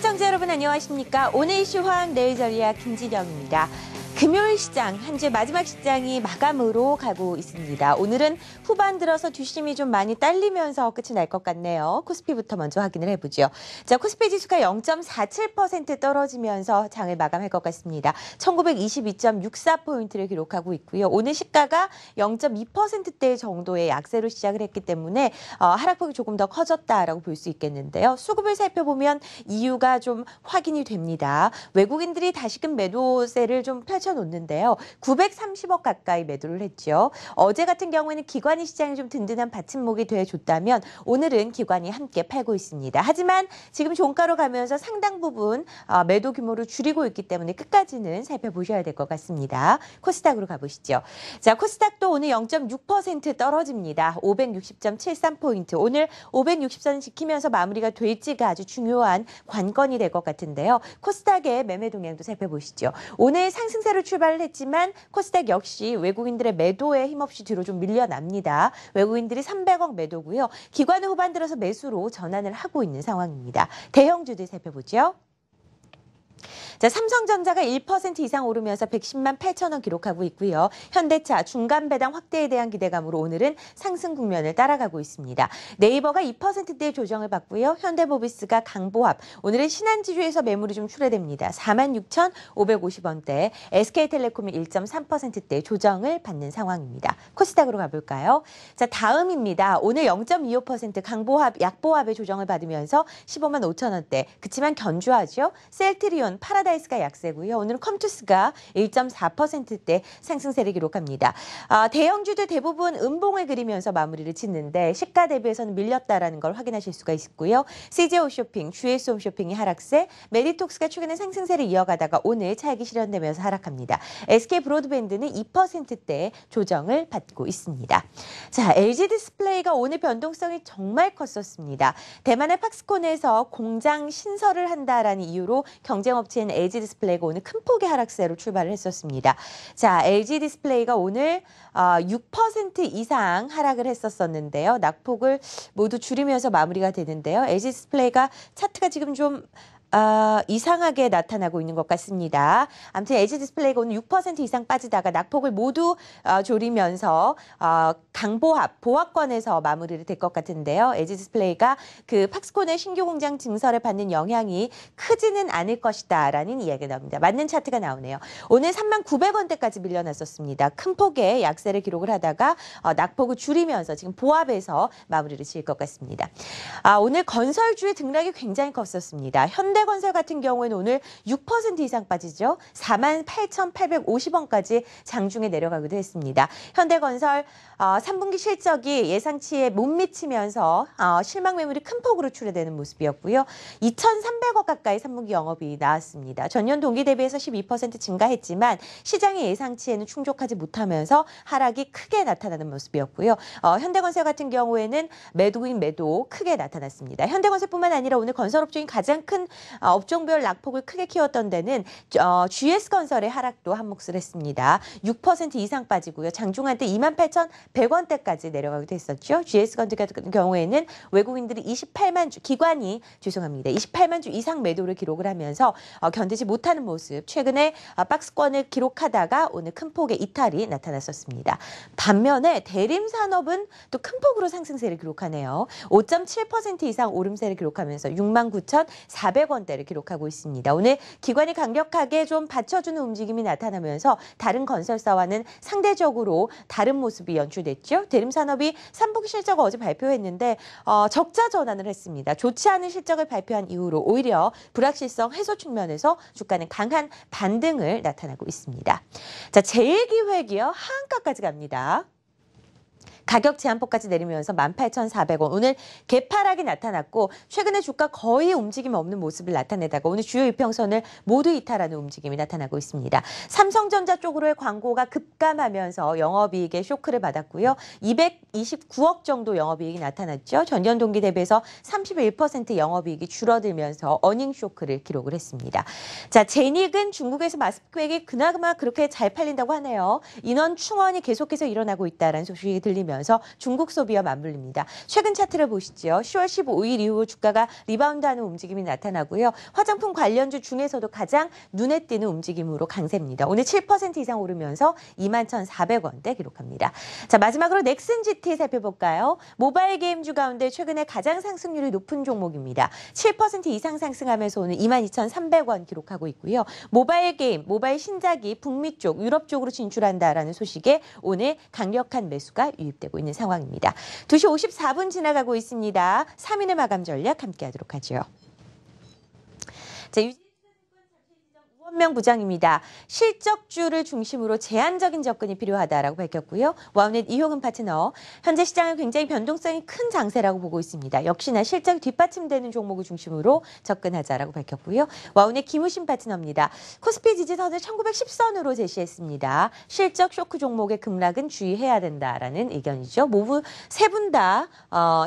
시청자 여러분 안녕하십니까? 오늘 이슈 화학 내일 전략 김진영입니다. 금요일 시장, 한 주 마지막 시장이 마감으로 가고 있습니다. 오늘은 후반 들어서 뒷심이 좀 많이 딸리면서 끝이 날 것 같네요. 코스피부터 먼저 확인을 해보죠. 자, 코스피 지수가 0.47% 떨어지면서 장을 마감할 것 같습니다. 1922.64포인트를 기록하고 있고요. 오늘 시가가 0.2%대 정도의 약세로 시작을 했기 때문에 하락폭이 조금 더 커졌다라고 볼 수 있겠는데요. 수급을 살펴보면 이유가 좀 확인이 됩니다. 외국인들이 다시금 매도세를 좀 펼쳐놓는데요. 930억 가까이 매도를 했죠. 어제 같은 경우에는 기관이 시장이 좀 든든한 받침목이 되어줬다면 오늘은 기관이 함께 팔고 있습니다. 하지만 지금 종가로 가면서 상당 부분 매도 규모를 줄이고 있기 때문에 끝까지는 살펴보셔야 될 것 같습니다. 코스닥으로 가보시죠. 자, 코스닥도 오늘 0.6% 떨어집니다. 560.73포인트. 오늘 560선 지키면서 마무리가 될지가 아주 중요한 관건이 될 것 같은데요. 코스닥의 매매 동향도 살펴보시죠. 오늘 상승세로 출발을 했지만 코스닥 역시 외국인들의 매도에 힘없이 뒤로 좀 밀려납니다. 외국인들이 300억 매도고요. 기관은 후반 들어서 매수로 전환을 하고 있는 상황입니다. 대형주들 살펴보죠. 자, 삼성전자가 1% 이상 오르면서 110만 8천 원 기록하고 있고요. 현대차 중간 배당 확대에 대한 기대감으로 오늘은 상승 국면을 따라가고 있습니다. 네이버가 2%대 조정을 받고요. 현대모비스가 강보합, 오늘은 신한지주에서 매물이 좀 출회됩니다. 46,550원대, SK텔레콤이 1.3%대 조정을 받는 상황입니다. 코스닥으로 가볼까요? 자, 다음입니다. 오늘 0.25% 강보합, 약보합의 조정을 받으면서 15만 5천 원대. 그치만 견주하죠. 셀트리온, 파라다이스가 약세고요. 오늘은 컴투스가 1.4%대 상승세를 기록합니다. 대형주도 대부분 음봉을 그리면서 마무리를 짓는데 시가 대비해서는 밀렸다라는 걸 확인하실 수가 있고요. CJ홈쇼핑, GS홈쇼핑이 하락세, 메디톡스가 최근에 상승세를 이어가다가 오늘 차익이 실현되면서 하락합니다. SK브로드밴드는 2%대 조정을 받고 있습니다. 자, LG디스플레이가 오늘 변동성이 정말 컸었습니다. 대만의 팍스콘에서 공장 신설을 한다라는 이유로 경쟁업체인 LG디스플레이가 오늘 큰 폭의 하락세로 출발을 했었습니다. 자, LG디스플레이가 오늘 6% 이상 하락을 했었는데요. 낙폭을 모두 줄이면서 마무리가 되는데요. LG디스플레이가 차트가 지금 좀 이상하게 나타나고 있는 것 같습니다. 아무튼 LG디스플레이가 오늘 6% 이상 빠지다가 낙폭을 모두 줄이면서 강보합, 보합권에서 마무리를 될 것 같은데요. LG디스플레이가 그 팍스콘의 신규 공장 증설에 받는 영향이 크지는 않을 것이다라는 이야기가 나옵니다. 맞는 차트가 나오네요. 오늘 39,900원대까지 밀려났었습니다. 큰 폭의 약세를 기록을 하다가 낙폭을 줄이면서 지금 보합에서 마무리를 지을 것 같습니다. 오늘 건설주의 등락이 굉장히 컸었습니다. 현대건설 같은 경우에는 오늘 6% 이상 빠지죠. 48,850원까지 장중에 내려가기도 했습니다. 현대건설 3분기 실적이 예상치에 못 미치면서 실망 매물이 큰 폭으로 출회되는 모습이었고요. 2,300억 가까이 3분기 영업이익이 나왔습니다. 전년 동기 대비해서 12% 증가했지만 시장의 예상치에는 충족하지 못하면서 하락이 크게 나타나는 모습이었고요. 현대건설 같은 경우에는 매도인 매도 크게 나타났습니다. 현대건설뿐만 아니라 오늘 건설업종이 가장 큰 업종별 낙폭을 크게 키웠던 데는 GS건설의 하락도 한몫을 했습니다. 6% 이상 빠지고요. 장중한 때 28,100원대까지 내려가기도 했었죠. GS건설 같은 경우에는 외국인들이 28만 주 이상 매도를 기록을 하면서 견디지 못하는 모습, 최근에 박스권을 기록하다가 오늘 큰 폭의 이탈이 나타났었습니다. 반면에 대림산업은 또 큰 폭으로 상승세를 기록하네요. 5.7% 이상 오름세를 기록하면서 69,400원대를 기록하고 있습니다. 오늘 기관이 강력하게 좀 받쳐주는 움직임이 나타나면서 다른 건설사와는 상대적으로 다른 모습이 연출됐죠. 대림산업이 3분기 실적을 어제 발표했는데 적자 전환을 했습니다. 좋지 않은 실적을 발표한 이후로 오히려 불확실성 해소 측면에서 주가는 강한 반등을 나타나고 있습니다. 자, 제일기획이요. 하한가까지 갑니다. 가격 제한폭까지 내리면서 18,400원. 오늘 개파락이 나타났고 최근에 주가 거의 움직임 없는 모습을 나타내다가 오늘 주요 이평선을 모두 이탈하는 움직임이 나타나고 있습니다. 삼성전자 쪽으로의 광고가 급감하면서 영업이익에 쇼크를 받았고요. 229억 정도 영업이익이 나타났죠. 전년 동기 대비해서 31% 영업이익이 줄어들면서 어닝 쇼크를 기록을 했습니다. 자, 제닉은 중국에서 마스크팩이 그나마 그렇게 잘 팔린다고 하네요. 인원 충원이 계속해서 일어나고 있다는 소식이 들리면서 오르면서 중국 소비와 맞물립니다. 최근 차트를 보시죠. 10월 15일 이후 주가가 리바운드하는 움직임이 나타나고요. 화장품 관련주 중에서도 가장 눈에 띄는 움직임으로 강세입니다. 오늘 7% 이상 오르면서 21,400원대 기록합니다. 자, 마지막으로 넥슨 GT 살펴볼까요? 모바일 게임주 가운데 최근에 가장 상승률이 높은 종목입니다. 7% 이상 상승하면서 오늘 22,300원 기록하고 있고요. 모바일 게임, 모바일 신작이 북미 쪽, 유럽 쪽으로 진출한다라는 소식에 오늘 강력한 매수가 유입되고 있는 상황입니다. 2시 54분 지나가고 있습니다. 3인의 마감 전략 함께 하도록 하죠. 자, 우원명 부장입니다. 실적주를 중심으로 제한적인 접근이 필요하다라고 밝혔고요. 와우넷 이효근 파트너, 현재 시장은 굉장히 변동성이 큰 장세라고 보고 있습니다. 역시나 실적이 뒷받침되는 종목을 중심으로 접근하자라고 밝혔고요. 와우넷 김우신 파트너입니다. 코스피 지지선을 1910선으로 제시했습니다. 실적 쇼크 종목의 급락은 주의해야 된다라는 의견이죠. 모두 세 분 다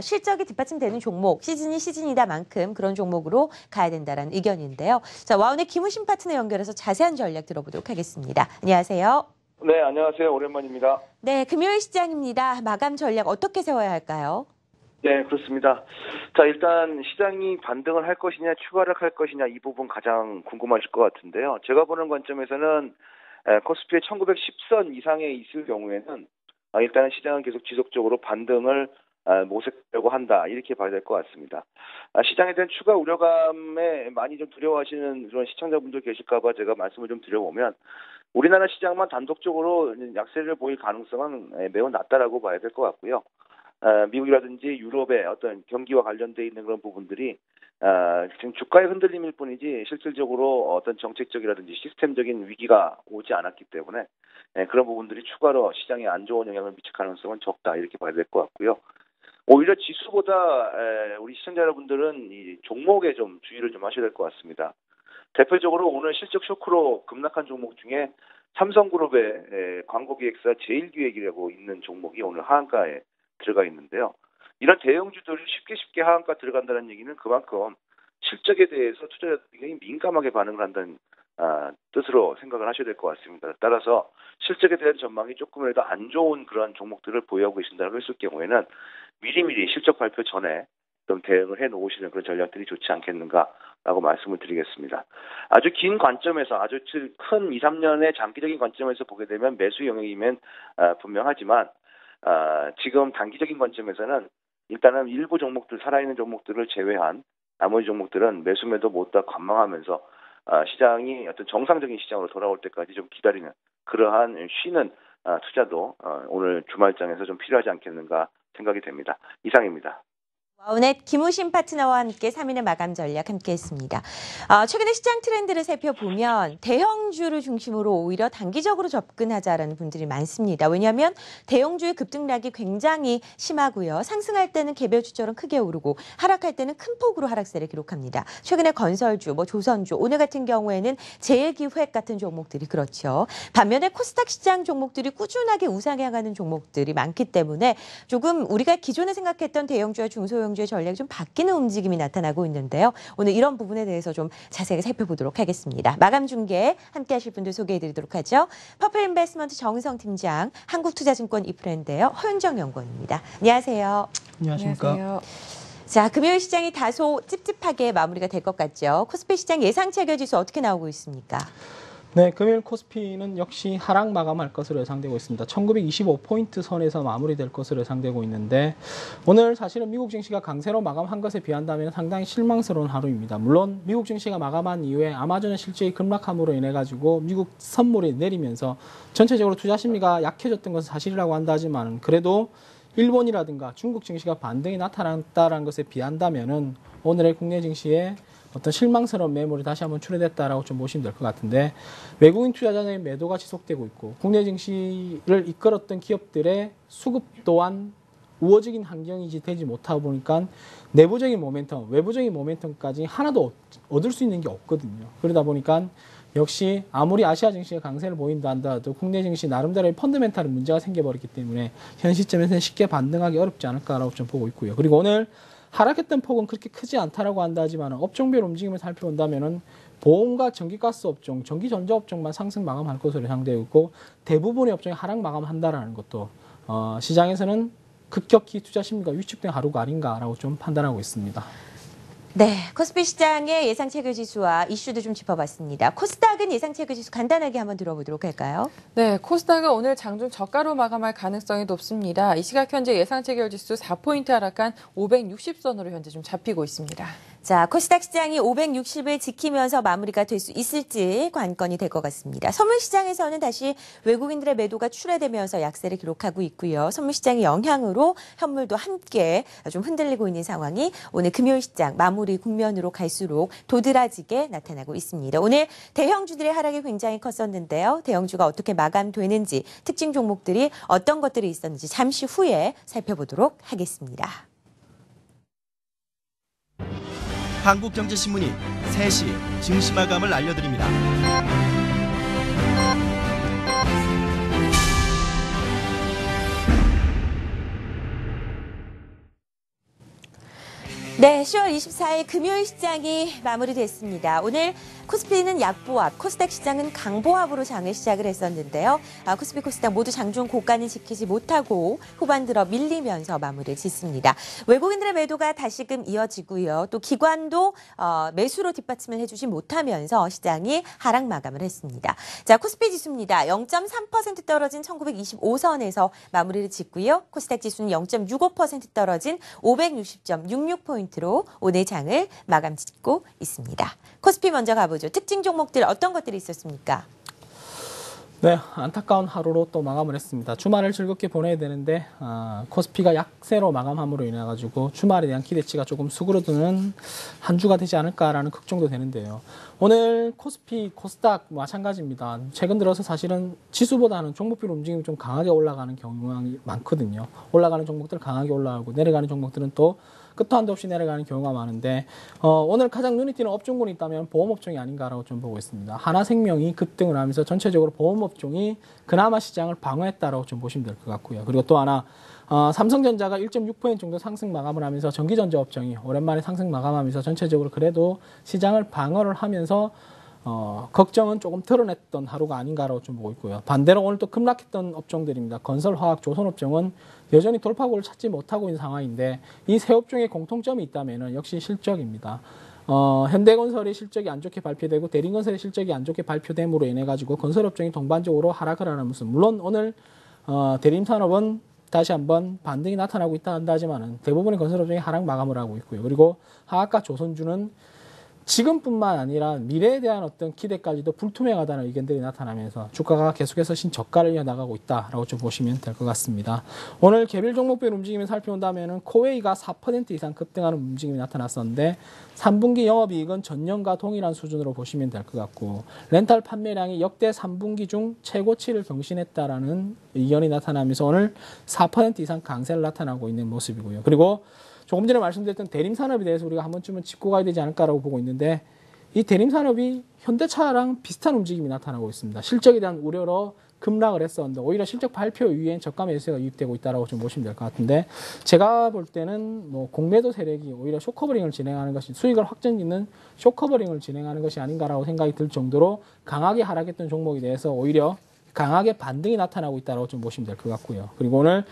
실적이 뒷받침되는 종목, 시즌이 시즌이다만큼 그런 종목으로 가야 된다라는 의견인데요. 자, 와우넷 김우신 파트너 연결해서 자세한 전략 들어보도록 하겠습니다. 안녕하세요. 네, 안녕하세요. 오랜만입니다. 네, 금요일 시장입니다. 마감 전략 어떻게 세워야 할까요? 네, 그렇습니다. 자, 일단 시장이 반등을 할 것이냐, 추가락 할 것이냐 이 부분 가장 궁금하실 것 같은데요. 제가 보는 관점에서는 코스피의 1910선 이상에 있을 경우에는 일단은 시장은 계속 지속적으로 반등을 모색하려고 한다, 이렇게 봐야 될 것 같습니다. 시장에 대한 추가 우려감에 많이 좀 두려워하시는 그런 시청자분들 계실까 봐 제가 말씀을 좀 드려보면, 우리나라 시장만 단독적으로 약세를 보일 가능성은 매우 낮다라고 봐야 될 것 같고요. 미국이라든지 유럽의 어떤 경기와 관련돼 있는 그런 부분들이 지금 주가의 흔들림일 뿐이지 실질적으로 어떤 정책적이라든지 시스템적인 위기가 오지 않았기 때문에 그런 부분들이 추가로 시장에 안 좋은 영향을 미칠 가능성은 적다, 이렇게 봐야 될 것 같고요. 오히려 지수보다 우리 시청자 여러분들은 이 종목에 좀 주의를 좀 하셔야 될 것 같습니다. 대표적으로 오늘 실적 쇼크로 급락한 종목 중에 삼성그룹의 광고기획사 제일기획이라고 있는 종목이 오늘 하한가에 들어가 있는데요. 이런 대형주들이 쉽게 하한가 들어간다는 얘기는 그만큼 실적에 대해서 투자자들이 굉장히 민감하게 반응을 한다는 뜻으로 생각을 하셔야 될 것 같습니다. 따라서 실적에 대한 전망이 조금이라도 안 좋은 그런 종목들을 보유하고 계신다고 했을 경우에는 미리미리 실적 발표 전에 좀 대응을 해 놓으시는 그런 전략들이 좋지 않겠는가라고 말씀을 드리겠습니다. 아주 긴 관점에서, 아주 큰 2, 3년의 장기적인 관점에서 보게 되면 매수 영역이면 분명하지만 지금 단기적인 관점에서는 일단은 일부 종목들, 살아있는 종목들을 제외한 나머지 종목들은 매수매도 못다 관망하면서 시장이 어떤 정상적인 시장으로 돌아올 때까지 좀 기다리는 그러한 쉬는 투자도 오늘 주말장에서 좀 필요하지 않겠는가 생각이 됩니다. 이상입니다. 와우넷 김우신 파트너와 함께 3인의 마감 전략 함께했습니다. 최근에 시장 트렌드를 살펴보면 대형주를 중심으로 오히려 단기적으로 접근하자라는 분들이 많습니다. 왜냐하면 대형주의 급등락이 굉장히 심하고요. 상승할 때는 개별주처럼 크게 오르고 하락할 때는 큰 폭으로 하락세를 기록합니다. 최근에 건설주, 조선주, 오늘 같은 경우에는 제일기획 같은 종목들이 그렇죠. 반면에 코스닥 시장 종목들이 꾸준하게 우상향하는 종목들이 많기 때문에 조금 우리가 기존에 생각했던 대형주와 중소형주의 전략이 좀 바뀌는 움직임이 나타나고 있는데요. 오늘 이런 부분에 대해서 좀 자세히 살펴보도록 하겠습니다. 마감 중계 함께 하실 분들 소개해드리도록 하죠. 퍼플인베스트먼트 정의성 팀장, 한국투자증권 이프랜드예요. 허윤정 연구원입니다. 안녕하세요. 안녕하십니까. 안녕하세요. 자, 금요일 시장이 다소 찝찝하게 마무리가 될 것 같죠. 코스피 시장 예상 체결지수 어떻게 나오고 있습니까? 네, 금요일 코스피는 역시 하락 마감할 것으로 예상되고 있습니다. 1925포인트 선에서 마무리될 것으로 예상되고 있는데, 오늘 사실은 미국 증시가 강세로 마감한 것에 비한다면 상당히 실망스러운 하루입니다. 물론 미국 증시가 마감한 이후에 아마존의 실적이 급락함으로 인해 가지고 미국 선물이 내리면서 전체적으로 투자 심리가 약해졌던 것은 사실이라고 한다 하지만, 그래도 일본이라든가 중국 증시가 반등이 나타났다는 것에 비한다면은 오늘의 국내 증시에 어떤 실망스러운 매물이 다시 한번 출현됐다라고 좀 보시면 될 것 같은데, 외국인 투자자의 매도가 지속되고 있고 국내 증시를 이끌었던 기업들의 수급 또한 우호적인 환경이 되지 못하다 보니까 내부적인 모멘텀, 외부적인 모멘텀까지 하나도 얻을 수 있는 게 없거든요. 그러다 보니까 역시 아무리 아시아 증시가 강세를 보인다 한다도 국내 증시 나름대로의 펀더멘탈은 문제가 생겨버렸기 때문에 현 시점에서는 쉽게 반등하기 어렵지 않을까라고 좀 보고 있고요. 그리고 오늘 하락했던 폭은 그렇게 크지 않다라고 한다 하지만 업종별 움직임을 살펴본다면은 보험과 전기가스 업종, 전기전자 업종만 상승 마감할 것으로 예상되고 있고 대부분의 업종이 하락 마감한다라는 것도 시장에서는 급격히 투자 심리가 위축된 하루가 아닌가라고 좀 판단하고 있습니다. 네, 코스피 시장의 예상 체결 지수와 이슈도 좀 짚어봤습니다. 코스닥은 예상 체결 지수 간단하게 한번 들어보도록 할까요? 네, 코스닥은 오늘 장중 저가로 마감할 가능성이 높습니다. 이 시각 현재 예상 체결 지수 4포인트 하락한 560선으로 현재 좀 잡히고 있습니다. 자, 코스닥 시장이 560을 지키면서 마무리가 될 수 있을지 관건이 될 것 같습니다. 선물시장에서는 다시 외국인들의 매도가 출회되면서 약세를 기록하고 있고요. 선물시장의 영향으로 현물도 함께 좀 흔들리고 있는 상황이 오늘 금요일 시장 마무리 국면으로 갈수록 도드라지게 나타나고 있습니다. 오늘 대형주들의 하락이 굉장히 컸었는데요. 대형주가 어떻게 마감되는지, 특징 종목들이 어떤 것들이 있었는지 잠시 후에 살펴보도록 하겠습니다. 한국경제신문이 3시 증시 마감을 알려드립니다. 네, 10월 24일 금요일 시장이 마무리됐습니다. 오늘 코스피는 약보합, 코스닥 시장은 강보합으로 장을 시작을 했었는데요. 코스피, 코스닥 모두 장중 고가는 지키지 못하고 후반 들어 밀리면서 마무리를 짓습니다. 외국인들의 매도가 다시금 이어지고요. 또 기관도 매수로 뒷받침을 해주지 못하면서 시장이 하락 마감을 했습니다. 자, 코스피 지수입니다. 0.3% 떨어진 1925선에서 마무리를 짓고요. 코스닥 지수는 0.65% 떨어진 560.66포인트. 로 오늘 장을 마감 짓고 있습니다. 코스피 먼저 가보죠. 특징 종목들 어떤 것들이 있었습니까? 네, 안타까운 하루로 또 마감을 했습니다. 주말을 즐겁게 보내야 되는데 코스피가 약세로 마감함으로 인해 가지고 주말에 대한 기대치가 조금 수그러드는 한 주가 되지 않을까라는 걱정도 되는데요. 오늘 코스피, 코스닥 마찬가지입니다. 최근 들어서 사실은 지수보다는 종목별 움직임이 좀 강하게 올라가는 경향이 많거든요. 올라가는 종목들 강하게 올라가고 내려가는 종목들은 또 끝도 한도 없이 내려가는 경우가 많은데 오늘 가장 눈에 띄는 업종군이 있다면 보험업종이 아닌가라고 좀 보고 있습니다. 하나생명이 급등을 하면서 전체적으로 보험업종이 그나마 시장을 방어했다라고 좀 보시면 될 것 같고요. 그리고 또 하나 삼성전자가 1.6% 정도 상승 마감을 하면서 전기전자 업종이 오랜만에 상승 마감하면서 전체적으로 그래도 시장을 방어를 하면서 걱정은 조금 덜어냈던 하루가 아닌가라고 좀 보고 있고요. 반대로 오늘 또 급락했던 업종들입니다. 건설, 화학, 조선업종은 여전히 돌파구를 찾지 못하고 있는 상황인데 이 세 업종에 공통점이 있다면 역시 실적입니다. 현대건설의 실적이 안 좋게 발표되고 대림건설의 실적이 안 좋게 발표됨으로 인해 가지고 건설업종이 동반적으로 하락을 하는 모습. 물론 오늘 대림산업은 다시 한번 반등이 나타나고 있다 한다지만은 대부분의 건설업종이 하락 마감을 하고 있고요. 그리고 화학과 조선주는 지금뿐만 아니라 미래에 대한 어떤 기대까지도 불투명하다는 의견들이 나타나면서 주가가 계속해서 신저가를 이어나가고 있다라고 좀 보시면 될 것 같습니다. 오늘 개별 종목별 움직임을 살펴본다면 코웨이가 4% 이상 급등하는 움직임이 나타났었는데 3분기 영업이익은 전년과 동일한 수준으로 보시면 될 것 같고 렌탈 판매량이 역대 3분기 중 최고치를 경신했다라는 의견이 나타나면서 오늘 4% 이상 강세를 나타나고 있는 모습이고요. 그리고 조금 전에 말씀드렸던 대림산업에 대해서 우리가 한 번쯤은 짚고 가야 되지 않을까라고 보고 있는데 이 대림산업이 현대차랑 비슷한 움직임이 나타나고 있습니다. 실적에 대한 우려로 급락을 했었는데 오히려 실적 발표 이후엔 저가 매수세가 유입되고 있다라고 좀 보시면 될 것 같은데 제가 볼 때는 뭐 공매도 세력이 오히려 쇼커버링을 진행하는 것이 수익을 확정 짓는 쇼커버링을 진행하는 것이 아닌가라고 생각이 들 정도로 강하게 하락했던 종목에 대해서 오히려 강하게 반등이 나타나고 있다고 좀 보시면 될 것 같고요. 그리고 오늘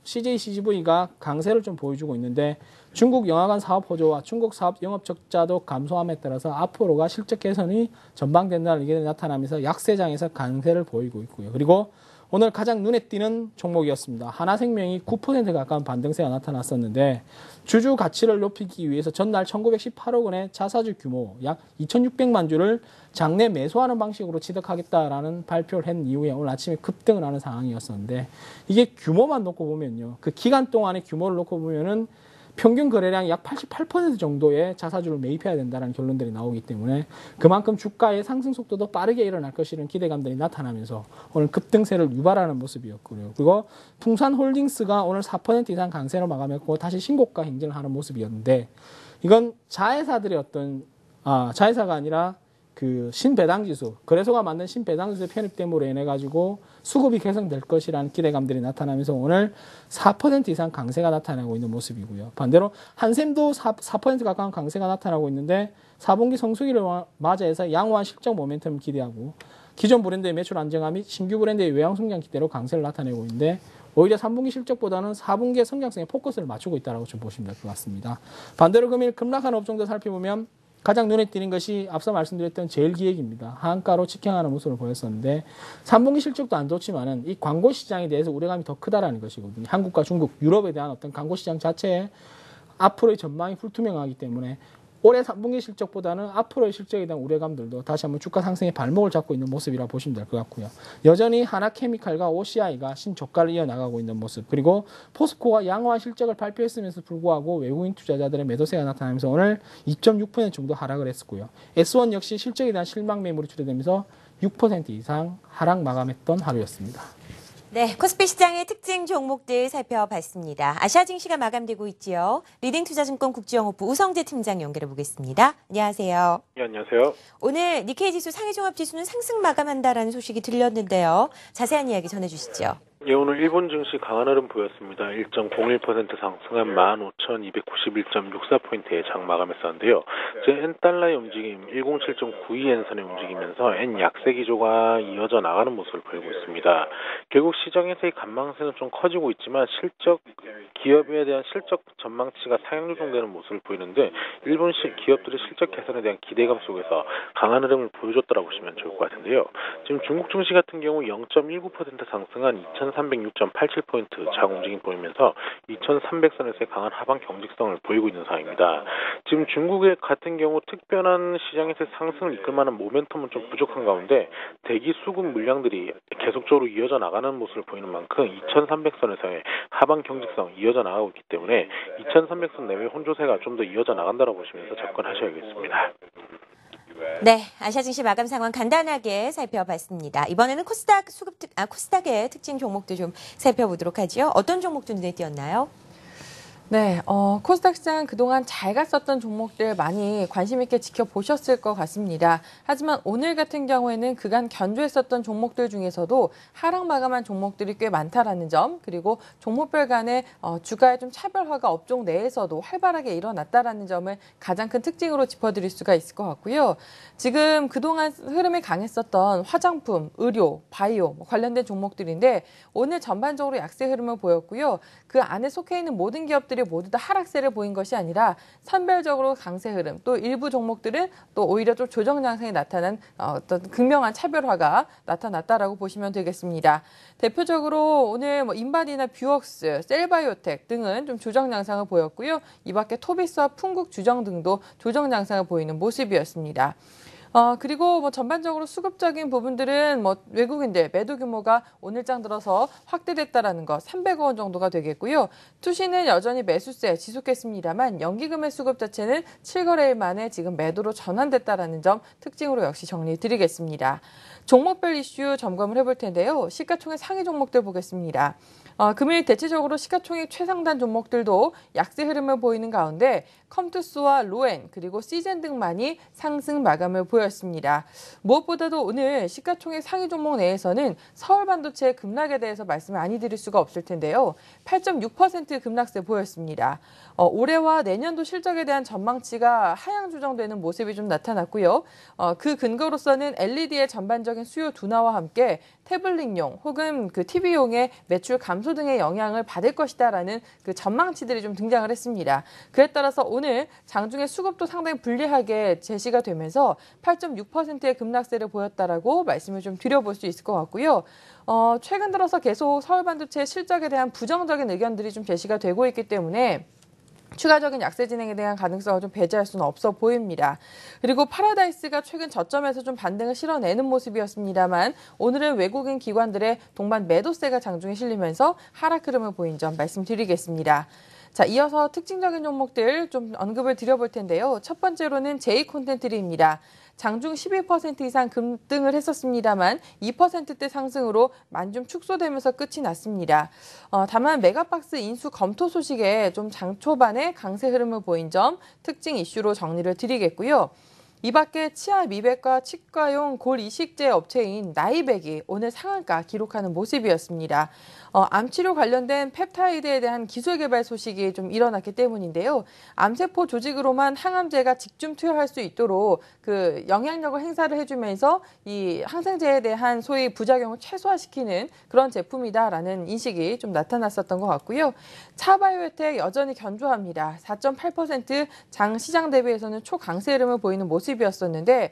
CJCGV가 강세를 좀 보여주고 있는데 중국 영화관 사업 호조와 중국 사업 영업 적자도 감소함에 따라서 앞으로가 실적 개선이 전방된다는 의견이 나타나면서 약세장에서 강세를 보이고 있고요. 그리고 오늘 가장 눈에 띄는 종목이었습니다. 하나생명이 9% 가까운 반등세가 나타났었는데 주주 가치를 높이기 위해서 전날 1918억 원의 자사주 규모 약 2600만 주를 장내 매수하는 방식으로 취득하겠다라는 발표를 한 이후에 오늘 아침에 급등을 하는 상황이었었는데 이게 규모만 놓고 보면요. 그 기간 동안의 규모를 놓고 보면은 평균 거래량이 약 88% 정도의 자사주를 매입해야 된다는 결론들이 나오기 때문에 그만큼 주가의 상승 속도도 빠르게 일어날 것이라는 기대감들이 나타나면서 오늘 급등세를 유발하는 모습이었고요. 그리고 풍산홀딩스가 오늘 4% 이상 강세로 마감했고 다시 신고가 행진을 하는 모습이었는데 이건 자회사들의 어떤 자회사가 아니라 그 신배당지수, 거래소가 만든 신배당지수 편입됨으로 인해 가지고 수급이 개선될 것이라는 기대감들이 나타나면서 오늘 4% 이상 강세가 나타나고 있는 모습이고요. 반대로 한샘도 4% 가까운 강세가 나타나고 있는데 4분기 성수기를 맞이해서 양호한 실적 모멘텀을 기대하고 기존 브랜드의 매출 안정화 및 신규 브랜드의 외형 성장 기대로 강세를 나타내고 있는데 오히려 3분기 실적보다는 4분기의 성장성에 포커스를 맞추고 있다고 좀 보시면 될 것 같습니다. 반대로 금일 급락한 업종들 살펴보면 가장 눈에 띄는 것이 앞서 말씀드렸던 제일기획입니다. 하한가로 직행하는 모습을 보였었는데 3분기 실적도 안 좋지만은 이 광고 시장에 대해서 우려감이 더 크다라는 것이거든요. 한국과 중국, 유럽에 대한 어떤 광고 시장 자체에 앞으로의 전망이 불투명하기 때문에 올해 3분기 실적보다는 앞으로의 실적에 대한 우려감들도 다시 한번 주가 상승의 발목을 잡고 있는 모습이라 보시면 될 것 같고요. 여전히 하나케미칼과 OCI가 신저가를 이어나가고 있는 모습, 그리고 포스코가 양호한 실적을 발표했음에도 불구하고 외국인 투자자들의 매도세가 나타나면서 오늘 2.6% 정도 하락을 했었고요. S1 역시 실적에 대한 실망 매물이 출현되면서 6% 이상 하락 마감했던 하루였습니다. 네, 코스피 시장의 특징 종목들 살펴봤습니다. 아시아 증시가 마감되고 있지요. 리딩투자증권 국제영업부 우성재 팀장 연결해 보겠습니다. 안녕하세요. 네, 안녕하세요. 오늘 니케이 지수 상해 종합 지수는 상승 마감한다라는 소식이 들렸는데요. 자세한 이야기 전해주시죠. 예, 오늘 일본 증시 강한 흐름 보였습니다. 1.01% 상승한 15,291.64포인트의 장 마감했었는데요. 엔달러의 움직임 107.92엔선에 움직이면서 엔 약세 기조가 이어져 나가는 모습을 보이고 있습니다. 결국 시장에서의 관망세는 좀 커지고 있지만 기업에 대한 실적 전망치가 상향 조정되는 모습을 보이는데 일본 기업들의 실적 개선에 대한 기대감 속에서 강한 흐름을 보여줬다고 보시면 좋을 것 같은데요. 지금 중국 증시 같은 경우 0.19% 상승한 2,306.87포인트 장 움직임 보이면서 2,300선에서의 강한 하방 경직성을 보이고 있는 상황입니다. 지금 중국의 같은 경우 특별한 시장에서의 상승을 이끌 만한 모멘텀은 좀 부족한 가운데 대기 수급 물량들이 계속적으로 이어져 나가는 모습을 보이는 만큼 2,300선에서의 하방 경직성 이어져 나가고 있기 때문에 2,300선 내외 혼조세가 좀 더 이어져 나간다고 보시면서 접근하셔야겠습니다. 네, 아시아 증시 마감 상황 간단하게 살펴봤습니다. 이번에는 코스닥의 특징 종목들 좀 살펴보도록 하죠. 어떤 종목들 눈에 띄었나요? 네, 코스닥 시장은 그동안 잘 갔었던 종목들 많이 관심 있게 지켜보셨을 것 같습니다. 하지만 오늘 같은 경우에는 그간 견조했었던 종목들 중에서도 하락 마감한 종목들이 꽤 많다라는 점, 그리고 종목별 간의 주가의 좀 차별화가 업종 내에서도 활발하게 일어났다라는 점을 가장 큰 특징으로 짚어드릴 수가 있을 것 같고요. 지금 그동안 흐름이 강했었던 화장품, 의료, 바이오 관련된 종목들인데 오늘 전반적으로 약세 흐름을 보였고요. 그 안에 속해 있는 모든 기업들이 모두 다 하락세를 보인 것이 아니라 선별적으로 강세 흐름, 또 일부 종목들은 또 오히려 좀 조정 양상이 나타난 어떤 극명한 차별화가 나타났다라고 보시면 되겠습니다. 대표적으로 오늘 인바디나 뷰웍스, 셀바이오텍 등은 좀 조정 양상을 보였고요. 이 밖에 토비스와 풍국 주정 등도 조정 양상을 보이는 모습이었습니다. 그리고 전반적으로 수급적인 부분들은 외국인들 매도 규모가 오늘장 들어서 확대됐다라는 것 300억 원 정도가 되겠고요. 투시는 여전히 매수세 지속했습니다만 연기금의 수급 자체는 7거래일 만에 지금 매도로 전환됐다라는 점 특징으로 역시 정리드리겠습니다. 종목별 이슈 점검을 해볼 텐데요. 시가총액 상위 종목들 보겠습니다. 금일 대체적으로 시가총액 최상단 종목들도 약세 흐름을 보이는 가운데 컴투스와 로엔 그리고 시젠 등만이 상승 마감을 보였습니다. 무엇보다도 오늘 시가총액 상위 종목 내에서는 서울반도체의 급락에 대해서 말씀을 안 드릴 수가 없을 텐데요. 8.6% 급락세 보였습니다. 올해와 내년도 실적에 대한 전망치가 하향 조정되는 모습이 좀 나타났고요. 그 근거로서는 LED의 전반적인 수요 둔화와 함께 태블릿용 혹은 그 TV용의 매출 감소 등의 영향을 받을 것이다라는 그 전망치들이 좀 등장을 했습니다. 그에 따라서 오늘 장중에 수급도 상당히 불리하게 제시가 되면서 8.6%의 급락세를 보였다라고 말씀을 좀 드려볼 수 있을 것 같고요. 최근 들어서 계속 서울반도체 실적에 대한 부정적인 의견들이 좀 제시가 되고 있기 때문에 추가적인 약세 진행에 대한 가능성을 좀 배제할 수는 없어 보입니다. 그리고 파라다이스가 최근 저점에서 좀 반등을 실어내는 모습이었습니다만 오늘은 외국인 기관들의 동반 매도세가 장중에 실리면서 하락 흐름을 보인 점 말씀드리겠습니다. 자, 이어서 특징적인 종목들 좀 언급을 드려볼 텐데요. 첫 번째로는 J콘텐트리입니다. 장중 11% 이상 급등을 했었습니다만 2%대 상승으로 만좀 축소되면서 끝이 났습니다. 다만 메가박스 인수 검토 소식에 좀 장 초반에 강세 흐름을 보인 점 특징 이슈로 정리를 드리겠고요. 이 밖에 치아 미백과 치과용 골 이식제 업체인 나이백이 오늘 상한가 기록하는 모습이었습니다. 암치료 관련된 펩타이드에 대한 기술 개발 소식이 좀 일어났기 때문인데요. 암세포 조직으로만 항암제가 직중 투여할 수 있도록 그 영향력을 행사를 해주면서 이 항생제에 대한 소위 부작용을 최소화시키는 그런 제품이다라는 인식이 좀 나타났었던 것 같고요. 차바이오텍 여전히 견조합니다. 4.8% 장 시장 대비해서는 초강세 흐름을 보이는 모습이었었는데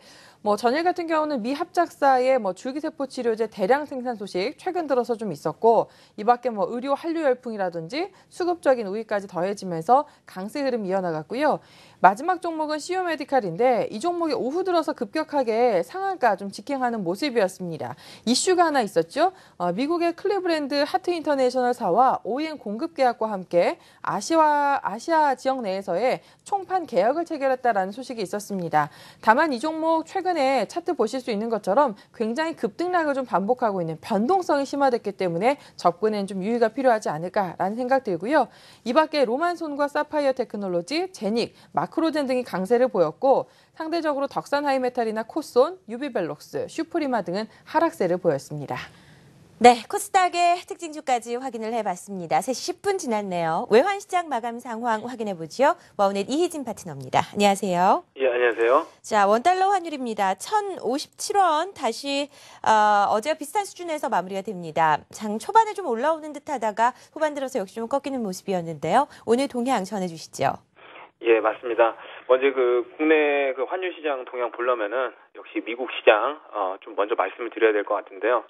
전일 같은 경우는 미 합작사의 줄기세포 치료제 대량 생산 소식 최근 들어서 좀 있었고 이 밖에 의료 한류 열풍이라든지 수급적인 우위까지 더해지면서 강세 흐름 이어나갔고요. 마지막 종목은 CU 메디칼인데 이 종목이 오후 들어서 급격하게 상한가 좀 직행하는 모습이었습니다. 이슈가 하나 있었죠. 미국의 클리브랜드 하트 인터내셔널사와 OEM 공급 계약과 함께 아시아 지역 내에서의 총판 계약을 체결했다라는 소식이 있었습니다. 다만 이 종목 최근에 차트 보실 수 있는 것처럼 굉장히 급등락을 좀 반복하고 있는 변동성이 심화됐기 때문에 접근엔 좀 유의가 필요하지 않을까라는 생각 들고요. 이 밖에 로만손과 사파이어 테크놀로지, 제닉, 마크로젠 등이 강세를 보였고 상대적으로 덕산 하이메탈이나 코손, 유비벨록스, 슈프리마 등은 하락세를 보였습니다. 네, 코스닥의 특징주까지 확인을 해봤습니다. 3시 10분 지났네요. 외환시장 마감 상황 확인해보죠. 와우넷 이희진 파트너입니다. 안녕하세요. 예, 안녕하세요. 자, 원달러 환율입니다. 1,057원 다시 어제와 비슷한 수준에서 마무리가 됩니다. 장 초반에 좀 올라오는 듯하다가 후반 들어서 역시 좀 꺾이는 모습이었는데요. 오늘 동향 전해주시죠. 예, 맞습니다. 먼저 국내 환율 시장 동향 보려면은 역시 미국 시장 좀 먼저 말씀을 드려야 될 것 같은데요.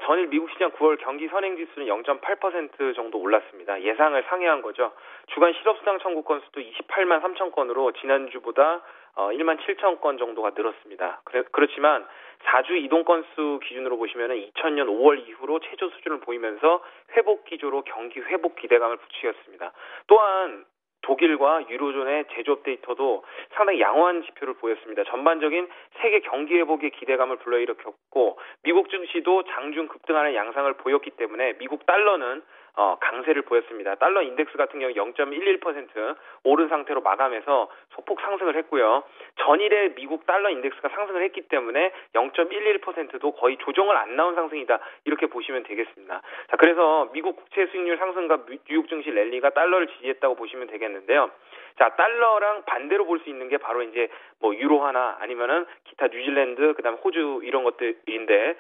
전일 미국 시장 9월 경기 선행 지수는 0.8% 정도 올랐습니다. 예상을 상회한 거죠. 주간 실업수당 청구 건수도 28만 3천 건으로 지난주보다 1만 7천 건 정도가 늘었습니다. 그렇지만 4주 이동 건수 기준으로 보시면은 2000년 5월 이후로 최저 수준을 보이면서 회복 기조로 경기 회복 기대감을 부추겼습니다. 또한 독일과 유로존의 제조업 데이터도 상당히 양호한 지표를 보였습니다. 전반적인 세계 경기 회복의 기대감을 불러일으켰고 미국 증시도 장중 급등하는 양상을 보였기 때문에 미국 달러는 강세를 보였습니다. 달러 인덱스 같은 경우 0.11% 오른 상태로 마감해서 소폭 상승을 했고요. 전일에 미국 달러 인덱스가 상승을 했기 때문에 0.11%도 거의 조정을 안 나온 상승이다. 이렇게 보시면 되겠습니다. 자, 그래서 미국 국채 수익률 상승과 뉴욕 증시 랠리가 달러를 지지했다고 보시면 되겠는데요. 자, 달러랑 반대로 볼 수 있는 게 바로 이제 유로화나 아니면은 기타 뉴질랜드, 그다음에 호주 이런 것들인데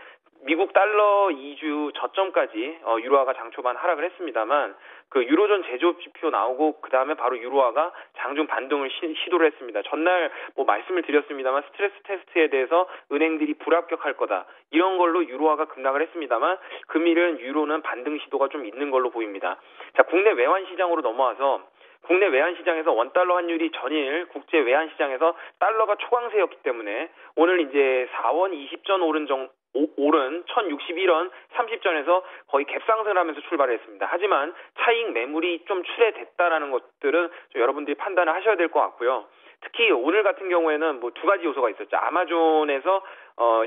미국 달러 2주 저점까지 유로화가 장초반 하락을 했습니다만 그 유로존 제조업 지표 나오고 그 다음에 바로 유로화가 장중 반등을 시도를 했습니다. 전날 말씀을 드렸습니다만 스트레스 테스트에 대해서 은행들이 불합격할 거다 이런 걸로 유로화가 급락을 했습니다만 금일은 유로는 반등 시도가 좀 있는 걸로 보입니다. 자, 국내 외환 시장으로 넘어와서 국내 외환시장에서 원달러 환율이 전일 국제 외환시장에서 달러가 초강세였기 때문에 오늘 이제 4원 20전 오른 1061원 30전에서 거의 갭상승을 하면서 출발했습니다. 하지만 차익 매물이 좀 출회됐다라는 것들은 좀 여러분들이 판단을 하셔야 될 것 같고요. 특히 오늘 같은 경우에는 두 가지 요소가 있었죠. 아마존에서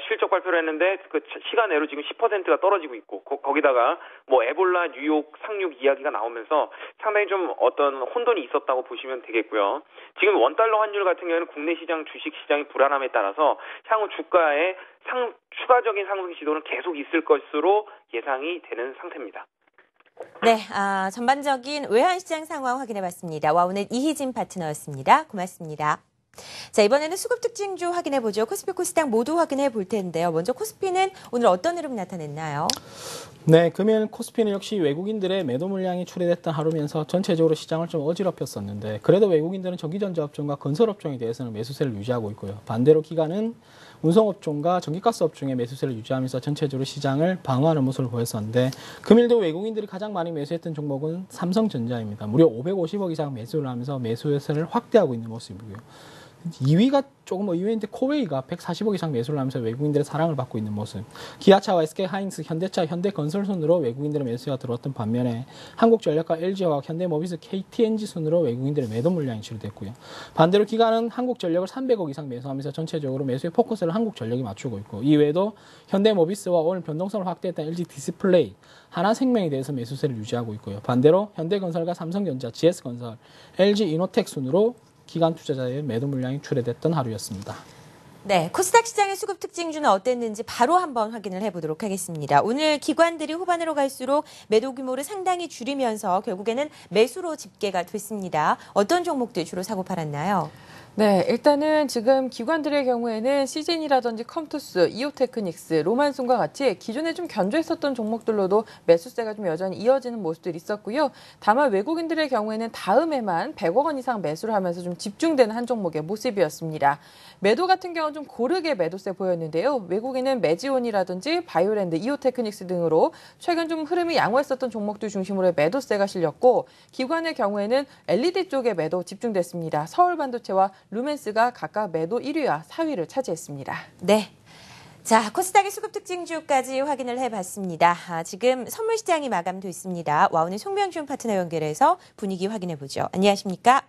실적 발표를 했는데 그 시간 내로 지금 10%가 떨어지고 있고 거기다가 에볼라 뉴욕 상륙 이야기가 나오면서 상당히 좀 어떤 혼돈이 있었다고 보시면 되겠고요. 지금 원달러 환율 같은 경우에는 국내 시장 주식 시장의 불안함에 따라서 향후 주가의 추가적인 상승 시도는 계속 있을 것으로 예상이 되는 상태입니다. 네, 전반적인 외환시장 상황 확인해봤습니다. 와우넷 이희진 파트너였습니다. 고맙습니다. 자, 이번에는 수급 특징주 확인해보죠. 코스피, 코스닥 모두 확인해 볼 텐데요. 먼저 코스피는 오늘 어떤 흐름 나타냈나요? 네, 금일 코스피는 역시 외국인들의 매도 물량이 출회됐던 하루면서 전체적으로 시장을 좀 어지럽혔었는데 그래도 외국인들은 전기전자업종과 건설업종에 대해서는 매수세를 유지하고 있고요. 반대로 기관은 운송업종과 전기가스업종의 매수세를 유지하면서 전체적으로 시장을 방어하는 모습을 보였었는데 금일도 외국인들이 가장 많이 매수했던 종목은 삼성전자입니다. 무려 550억 이상 매수를 하면서 매수세를 확대하고 있는 모습이고요. 2위가 조금 의외인데 코웨이가 140억 이상 매수를 하면서 외국인들의 사랑을 받고 있는 모습. 기아차와 SK하이닉스, 현대차, 현대건설 순으로 외국인들의 매수가 들어왔던 반면에 한국전력과 LG화학, 현대모비스, KTNG 순으로 외국인들의 매도 물량이 출됐고요. 반대로 기관은 한국전력을 300억 이상 매수하면서 전체적으로 매수의 포커스를 한국전력이 맞추고 있고 이외에도 현대모비스와 오늘 변동성을 확대했던 LG디스플레이, 하나생명에 대해서 매수세를 유지하고 있고요. 반대로 현대건설과 삼성전자, GS건설, LG이노텍 순으로 기관 투자자의 매도 물량이 출회됐던 하루였습니다. 네, 코스닥 시장의 수급 특징주는 어땠는지 바로 한번 확인을 해보도록 하겠습니다. 오늘 기관들이 후반으로 갈수록 매도 규모를 상당히 줄이면서 결국에는 매수로 집계가 됐습니다. 어떤 종목들 주로 사고 팔았나요? 네, 일단은 지금 기관들의 경우에는 시즌이라든지 컴투스, 이오테크닉스, 로만순과 같이 기존에 좀 견조했었던 종목들로도 매수세가 좀 여전히 이어지는 모습들이 있었고요. 다만 외국인들의 경우에는 다음에만 100억 원 이상 매수를 하면서 좀 집중되는 한 종목의 모습이었습니다. 매도 같은 경우는 좀 고르게 매도세 보였는데요. 외국인은 매지온이라든지 바이오랜드, 이오테크닉스 등으로 최근 좀 흐름이 양호했었던 종목들 중심으로 매도세가 실렸고, 기관의 경우에는 LED 쪽에 매도 집중됐습니다. 서울반도체와 루멘스가 각각 매도 1위와 4위를 차지했습니다. 네. 자, 코스닥의 수급 특징주까지 확인을 해봤습니다. 지금 선물 시장이 마감됐습니다. 와우는 송명준 파트너 연결해서 분위기 확인해보죠. 안녕하십니까?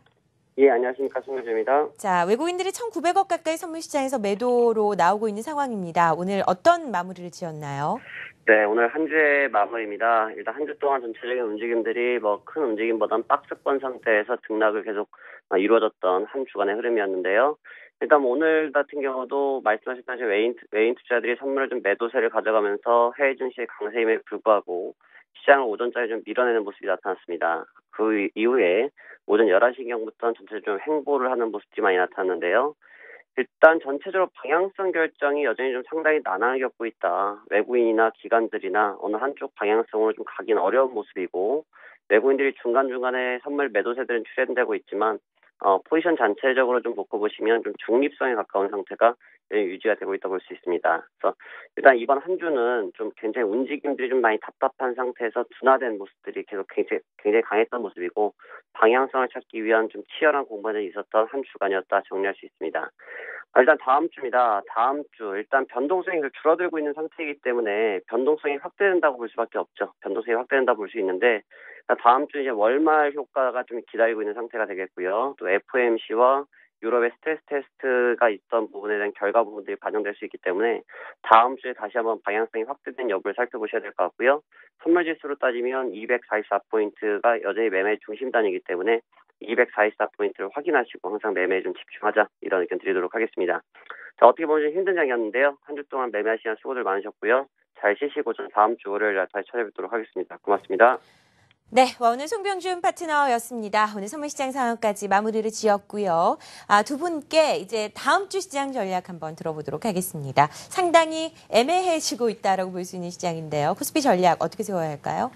예, 안녕하십니까. 송명준입니다. 자, 외국인들이 1,900억 가까이 선물 시장에서 매도로 나오고 있는 상황입니다. 오늘 어떤 마무리를 지었나요? 네, 오늘 한 주의 마무리입니다. 일단 한 주 동안 전체적인 움직임들이 큰 움직임보다는 박스권 상태에서 등락을 계속 이루어졌던 한 주간의 흐름이었는데요. 일단 오늘 같은 경우도 말씀하셨다시피 외인 투자들이 선물을 좀 매도세를 가져가면서 해외 증시의 강세임에 불구하고 시장을 오전까지 좀 밀어내는 모습이 나타났습니다. 그 이후에 오전 11시경부터는 전체적으로 좀 횡보를 하는 모습이 많이 나타났는데요. 일단 전체적으로 방향성 결정이 여전히 좀 상당히 난항을 겪고 있다. 외국인이나 기관들이나 어느 한쪽 방향성으로 좀 가긴 어려운 모습이고, 외국인들이 중간중간에 선물 매도세들은 출현되고 있지만 포지션 전체적으로 좀 놓고 보시면 좀 중립성에 가까운 상태가 유지가 되고 있다고 볼 수 있습니다. 그래서 일단 이번 한 주는 좀 굉장히 움직임들이 좀 많이 답답한 상태에서 둔화된 모습들이 계속 굉장히 강했던 모습이고, 방향성을 찾기 위한 좀 치열한 공방이 있었던 한 주간이었다 정리할 수 있습니다. 일단 다음 주입니다. 다음 주 일단 변동성이 줄어들고 있는 상태이기 때문에 변동성이 확대된다고 볼 수밖에 없죠. 변동성이 확대된다고 볼 수 있는데, 다음 주 이제 월말 효과가 좀 기다리고 있는 상태가 되겠고요. 또 FOMC와 유럽의 스트레스 테스트가 있던 부분에 대한 결과 부분들이 반영될 수 있기 때문에 다음 주에 다시 한번 방향성이 확대된 여부를 살펴보셔야 될 것 같고요. 선물 지수로 따지면 244포인트가 여전히 매매 중심단이기 때문에 244포인트를 확인하시고 항상 매매에 좀 집중하자, 이런 의견 드리도록 하겠습니다. 자, 어떻게 보면 좀 힘든 장이었는데요. 한 주 동안 매매하시는 수고들 많으셨고요. 잘 쉬시고 전 다음 주 월요일 다시 찾아뵙도록 하겠습니다. 고맙습니다. 네, 오늘 송병준 파트너였습니다. 오늘 선물시장 상황까지 마무리를 지었고요. 두 분께 이제 다음 주 시장 전략 한번 들어보도록 하겠습니다. 상당히 애매해지고 있다라고 볼 수 있는 시장인데요. 코스피 전략 어떻게 세워야 할까요?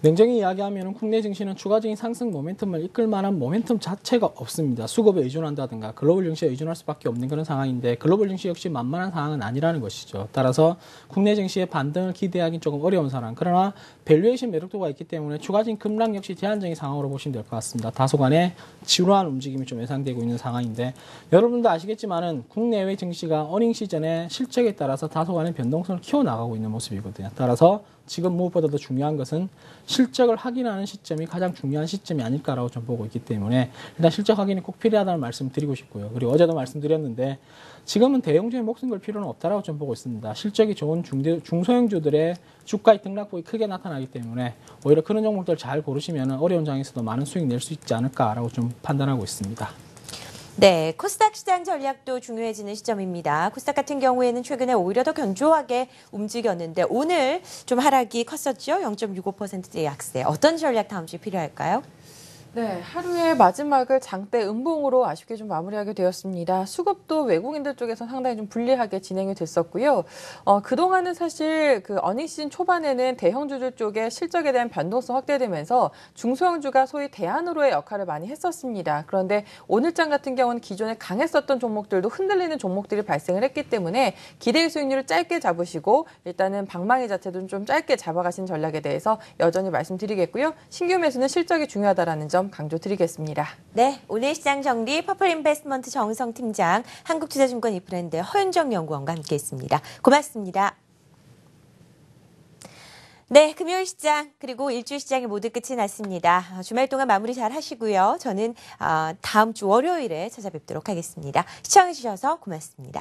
냉정히 이야기하면 국내 증시는 추가적인 상승 모멘텀을 이끌 만한 모멘텀 자체가 없습니다. 수급에 의존한다든가 글로벌 증시에 의존할 수밖에 없는 그런 상황인데, 글로벌 증시 역시 만만한 상황은 아니라는 것이죠. 따라서 국내 증시의 반등을 기대하기는 조금 어려운 상황. 그러나 밸류에이션 매력도가 있기 때문에 추가적인 급락 역시 제한적인 상황으로 보시면 될 것 같습니다. 다소간의 지루한 움직임이 좀 예상되고 있는 상황인데, 여러분도 아시겠지만은 국내외 증시가 어닝 시즌의 실적에 따라서 다소간의 변동성을 키워나가고 있는 모습이거든요. 따라서 지금 무엇보다도 중요한 것은 실적을 확인하는 시점이 가장 중요한 시점이 아닐까라고 좀 보고 있기 때문에 일단 실적 확인이 꼭 필요하다는 말씀 드리고 싶고요. 그리고 어제도 말씀드렸는데 지금은 대형주에 목숨 걸 필요는 없다라고 좀 보고 있습니다. 실적이 좋은 중소형주들의 주가의 등락폭이 크게 나타나기 때문에 오히려 그런 종목들 잘 고르시면 어려운 장에서도 많은 수익 낼 수 있지 않을까라고 좀 판단하고 있습니다. 네, 코스닥 시장 전략도 중요해지는 시점입니다. 코스닥 같은 경우에는 최근에 오히려 더 견조하게 움직였는데 오늘 좀 하락이 컸었죠. 0.65%의 약세. 어떤 전략 다음 주에 필요할까요? 네, 하루의 마지막을 장대 음봉으로 아쉽게 좀 마무리하게 되었습니다. 수급도 외국인들 쪽에서 상당히 좀 불리하게 진행이 됐었고요. 그동안은 사실 그 어닝 시즌 초반에는 대형주들 쪽에 실적에 대한 변동성 확대되면서 중소형주가 소위 대안으로의 역할을 많이 했었습니다. 그런데 오늘장 같은 경우는 기존에 강했었던 종목들도 흔들리는 종목들이 발생을 했기 때문에 기대 수익률을 짧게 잡으시고 일단은 방망이 자체도 좀 짧게 잡아가신 전략에 대해서 여전히 말씀드리겠고요. 신규 매수는 실적이 중요하다라는 점 강조드리겠습니다. 네, 오늘 시장 정리 퍼플 인베스트먼트 정성 팀장, 한국투자증권 이프랜드 허윤정 연구원과 함께했습니다. 고맙습니다. 네, 금요일 시장 그리고 일주일 시장이 모두 끝이 났습니다. 주말 동안 마무리 잘 하시고요. 저는 다음 주 월요일에 찾아뵙도록 하겠습니다. 시청해주셔서 고맙습니다.